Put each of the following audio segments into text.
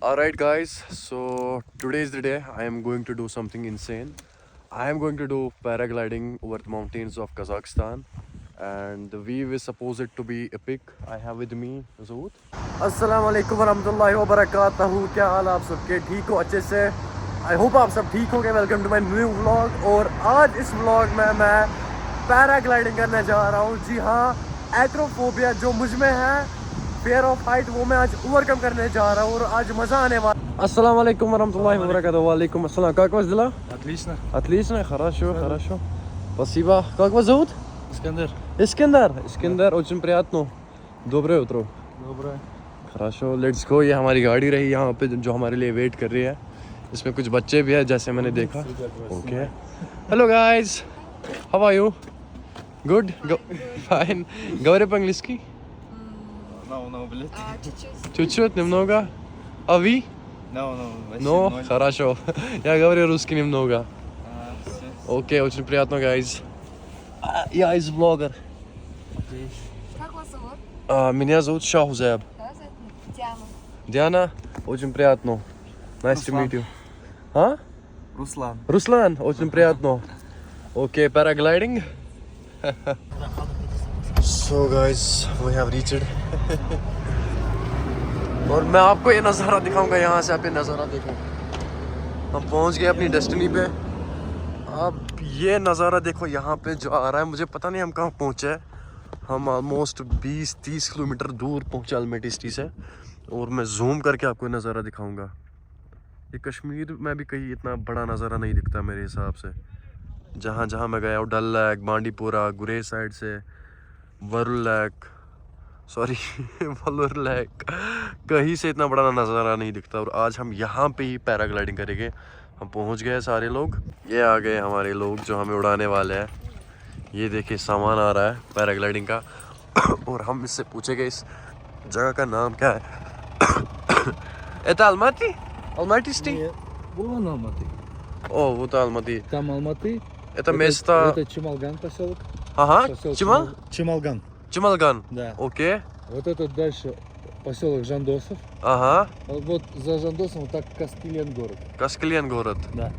Alright guys, so today is the day I am going to do something insane. I am going to do paragliding over the mountains of Kazakhstan and the view is supposed to be epic. I have with me Zoot. अस्सलाम वालेकुम वरहमतुल्लाहि वबरकातुहू। क्या हाल आप सबके? ठीक हो अच्छे से? आई होप आप सब ठीक होंगे। Welcome to my new vlog. और आज इस व्लॉग में मैं पैराग्लाइडिंग करने जा रहा हूँ। जी हाँ, एक्रोफोबिया जो मुझ में है, फेयर ऑफ हाइट, वो मैं आज ओवरकम करने जा रहा हूँ और आज मज़ा आने वाला। अस्सलाम वालेकुम वरहमतुल्लाहि वबरकातुहू। वालेकुम अस्सलाम। Как вас дела? Отлично. Отлично, хорошо. Спасибо. Как вас зовут? Искандер. Искандер, очень приятно. Доброе утро. Доброе. Хорошо, लेट्स गो। ये हमारी गाड़ी रही यहाँ पे जो हमारे लिए वेट कर रही है। इसमें कुछ बच्चे भी हैं जैसे मैंने देखा। Okay, hello guys, how are you? Good, fine. Говори по-английски? No, блядь. Чуть-чуть, немного. А вы? No. Хорошо. Я говорю русский немного. Всё. Окей, очень приятно, guys. Я из блогер. Как вас зовут? Меня зовут Шахузеб. Да, Диана. Диана, очень приятно. Nice to meet you. А? Руслан. Руслан, очень приятно. Okay, paragliding. So guys, we have reached. और मैं आपको ये नज़ारा दिखाऊंगा। यहाँ से आप ये नज़ारा देखो। हम पहुँच गए अपनी डेस्टिनी पे। अब ये नज़ारा देखो यहाँ पे जो आ रहा है। मुझे पता नहीं हम कहाँ पहुँचे। हम ऑलमोस्ट 20-30 किलोमीटर दूर पहुँचे अल्मेटी सिटी से। और मैं जूम करके आपको नज़ारा दिखाऊंगा। ये कश्मीर में भी कहीं इतना बड़ा नज़ारा नहीं दिखता मेरे हिसाब से। जहाँ जहाँ मैं गया हूँ, डल लेक, बांडीपुरा, गुरेज साइड से, वरुल लेक, सॉरी वलुर लेक, कहीं से इतना बड़ा नज़ारा नहीं दिखता। और आज हम यहाँ पे ही पैराग्लाइडिंग करेंगे। हम पहुँच गए सारे लोग। ये आ गए हमारे लोग जो हमें उड़ाने वाले हैं। ये देखिए सामान आ रहा है पैराग्लाइडिंग का। और हम इससे पूछेंगे इस जगह का नाम क्या है। Это Алмати city? Вон Алматы. О, вот Алмати. Там Алматы. Это место... Это Чемалган поселок. Ага, Поселок Чимал? Чемалган. Чималган. Да. Окей. Вот это дальше поселок Жандосов. Ага. Вот за Жандосом вот так Каскелен город. Каскелен город. Да.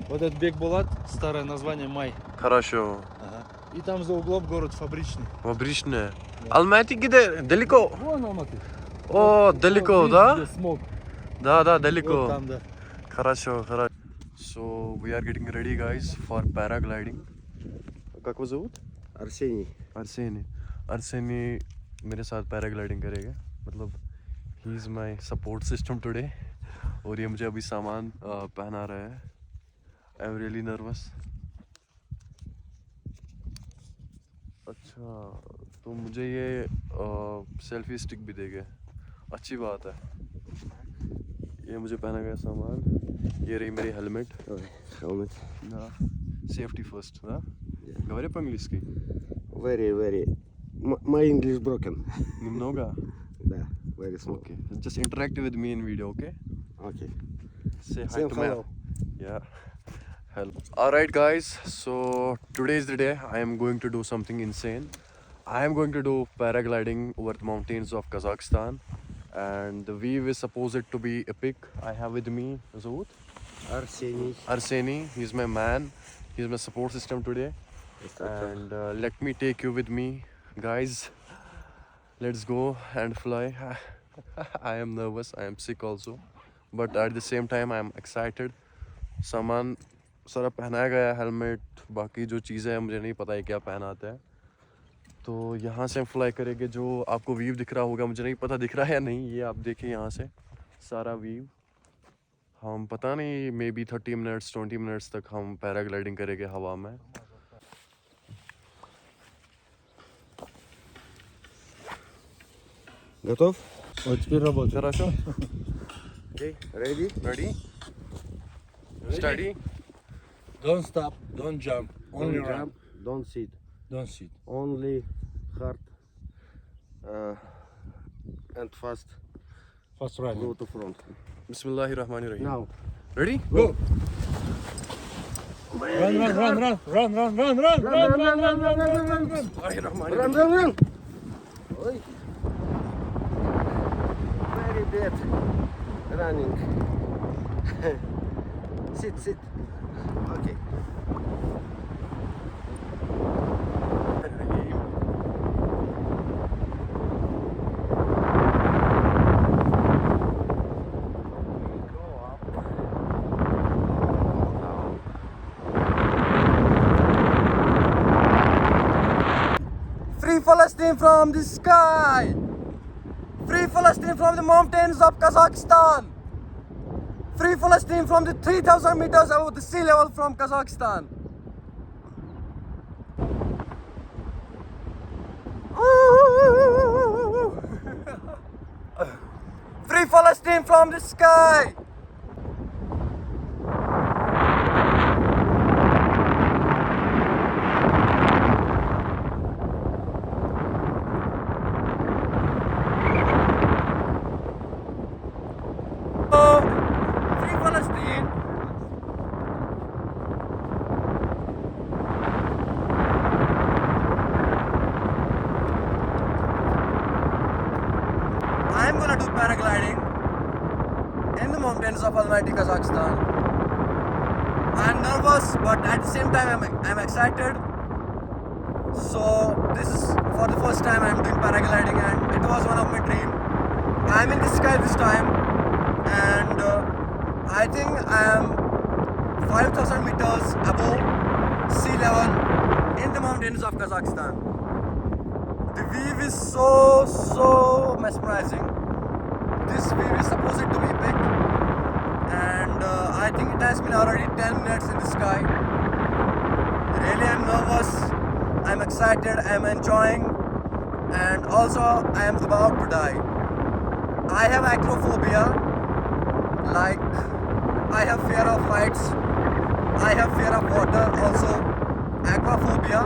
Вот этот Бекбулат, старое название Май. Хорошо. Ага. И там за углом город Фабричный. Фабричная. Да. Алмати где? Далеко? Вон Алматы. О, далеко, Вот, да? видишь, где смог. Да, Вот далеко. там, да. Хорошо. So, we are getting ready guys for paragliding. Как вас зовут? Арсений. Арсений मेरे साथ पैराग्लाइडिंग करेगा। मतलब he is my support system today. और ये मुझे अभी सामान पहना रहा है। I am really nervous. अच्छा, तो मुझे ये सेल्फी स्टिक भी देगा। अच्छी बात है। ये मुझे पहना गया सामान। ये रही मेरी हेलमेट। Helmet. ना, सेफ्टी फर्स्ट ना। Говори по-английски. Very. My English broken. Немного. Да, very small. Okay. Just interact with me in video, okay? Okay. Say hi Say to my. hello. Yeah. Hello. Alright guys, so today is the day I am going to do something insane. I am going to do paragliding over the mountains of Kazakhstan and the view is supposed to be epic. I have with me Zoot. Арсений. He's my man. He's my support system today. And let me take you with me, guys. Let's go and fly. I am nervous. I am sick also, but at the same time I am excited. सामान सारा पहनाया गया है, helmet, बाकी जो चीज़ें हैं मुझे नहीं पता है क्या पहनाते हैं। तो यहाँ से हम फ्लाई करेंगे। जो आपको व्यू दिख रहा होगा, मुझे नहीं पता दिख रहा है या नहीं, ये आप देखिए यहाँ से सारा व्यू। हम पता नहीं मे बी 30 मिनट्स 20 मिनट्स तक हम पैराग्लाइडिंग करेंगे हवा में। Готов? Вот теперь работает. Хорошо? Okay. Ready? Ready? Steady? Don't stop, don't jump. Only Don't run. jump. Don't sit. Don't sit. Only hard and fast. Fast Go running. to front. Bismillahirrahmanirrahim. Now. Ready? Go. Run. Run. Oi. Very bad. running. Sit. Okay. Free Palestine from the sky! Free Palestine from the mountains of Kazakhstan! Free Palestine from the 3,000 meters above the sea level from Kazakhstan! Free Palestine from the sky! Free Palestine! I'm gonna do paragliding in the mountains of Almaty, Kazakhstan. I'm nervous, but at the same time I'm excited. So this is for the first time I'm doing paragliding, and it was one of my dream. I'm in the sky this time, and I think I am 5,000 meters above sea level in the mountains of Kazakhstan. The view is so mesmerizing. This view is supposed to be big, and I think it has been already 10 minutes in the sky. Really, I'm nervous, I'm excited, I'm enjoying, and also I am about to die. I have acrophobia, like I have fear of heights, I have fear of water, also aquaphobia,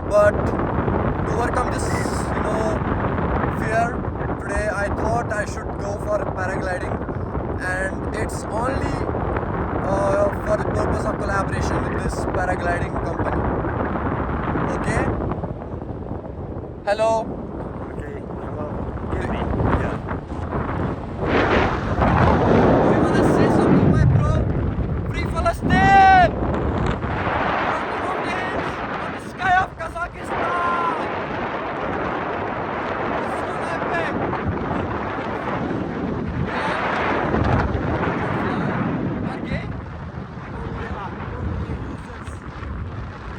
but to overcome this, fear, today I thought I should go for paragliding, and it's only for the purpose of collaboration with this paragliding company. Okay? Hello? Okay. Hello. Yeah. You wanna say something, my bro? Free Palestine! From the mountains, from the sky of Kazakhstan! This is not epic! Okay?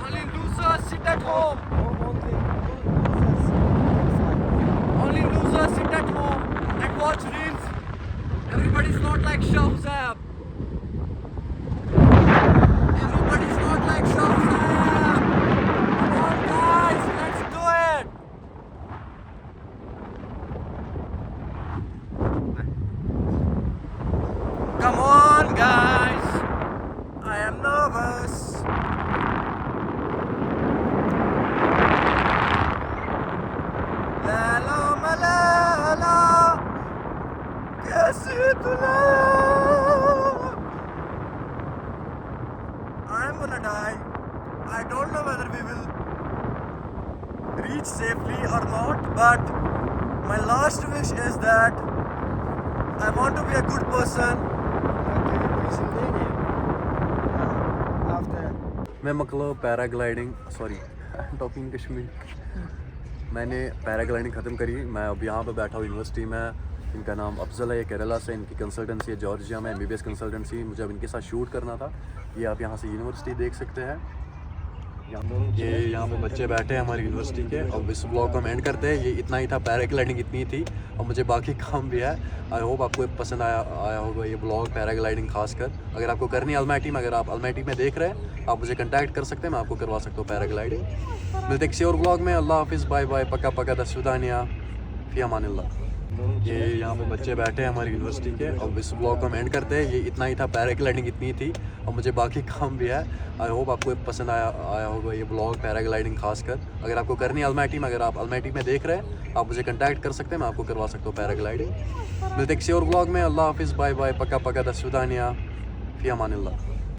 Only losers sit at home! Only losers sit at home and watch reels. Everybody's not like Shahzab. Everybody's not like Shahzab. Come on, guys, let's do it. Come on, guys. I am nervous. La la ma la la, kaise tula. I'm gonna die. I don't know whether we will reach safely or not, but my last wish is that I want to be a good person. मैं मतलब paragliding talking Kashmir मैंने paragliding ख़त्म करी। मैं अब यहाँ पे बैठा हूँ यूनिवर्सिटी में। इनका नाम अफजल है, ये केरला से, इनकी कंसल्टेंसी है जॉर्जिया में, MBBS कंसल्टेंसी। मुझे अब इनके साथ शूट करना था। ये आप यहाँ से यूनिवर्सिटी देख सकते हैं। ये यहाँ पे बच्चे बैठे हैं हमारी यूनिवर्सिटी के। अब इस ब्लॉग को हम एंड करते हैं। ये इतना ही था, पैराग्लाइडिंग इतनी थी, और मुझे बाकी काम भी है। आई होप आपको पसंद आया होगा ये ब्लॉग, पैराग्लाइडिंग खासकर। अगर आपको करनी है अलमाटी में, अगर आप अलमाटी में देख रहे हैं, आप मुझे कंटैक्ट कर सकते हैं, मैं आपको करवा सकता हूँ पैराग्लाइडिंग। मिलते किसी और ब्लॉग में। अल्लाह हाफिज़, बाय बाय, पक्का दस्विदानिया, फी अमानिल्लाह। ये यहाँ पे बच्चे बैठे हैं हमारी यूनिवर्सिटी के। अब इस ब्लॉग को हम एंड करते हैं। ये इतना ही था, पैराग्लाइडिंग इतनी थी, और मुझे बाकी काम भी है। आई होप आपको पसंद आया होगा ये ब्लॉग, पैराग्लाइडिंग खासकर। अगर आपको करनी है अलमाटी में, अगर आप अलमाटी में देख रहे हैं, आप मुझे कंटैक्ट कर सकते हैं, मैं आपको करवा सकता हूँ पैराग्लाइडिंग। मिलते किसी और ब्लॉग में। अल्लाह हाफिज़, बाय बाय, पक्का दस्विदानिया, फी अमानिल्लाह।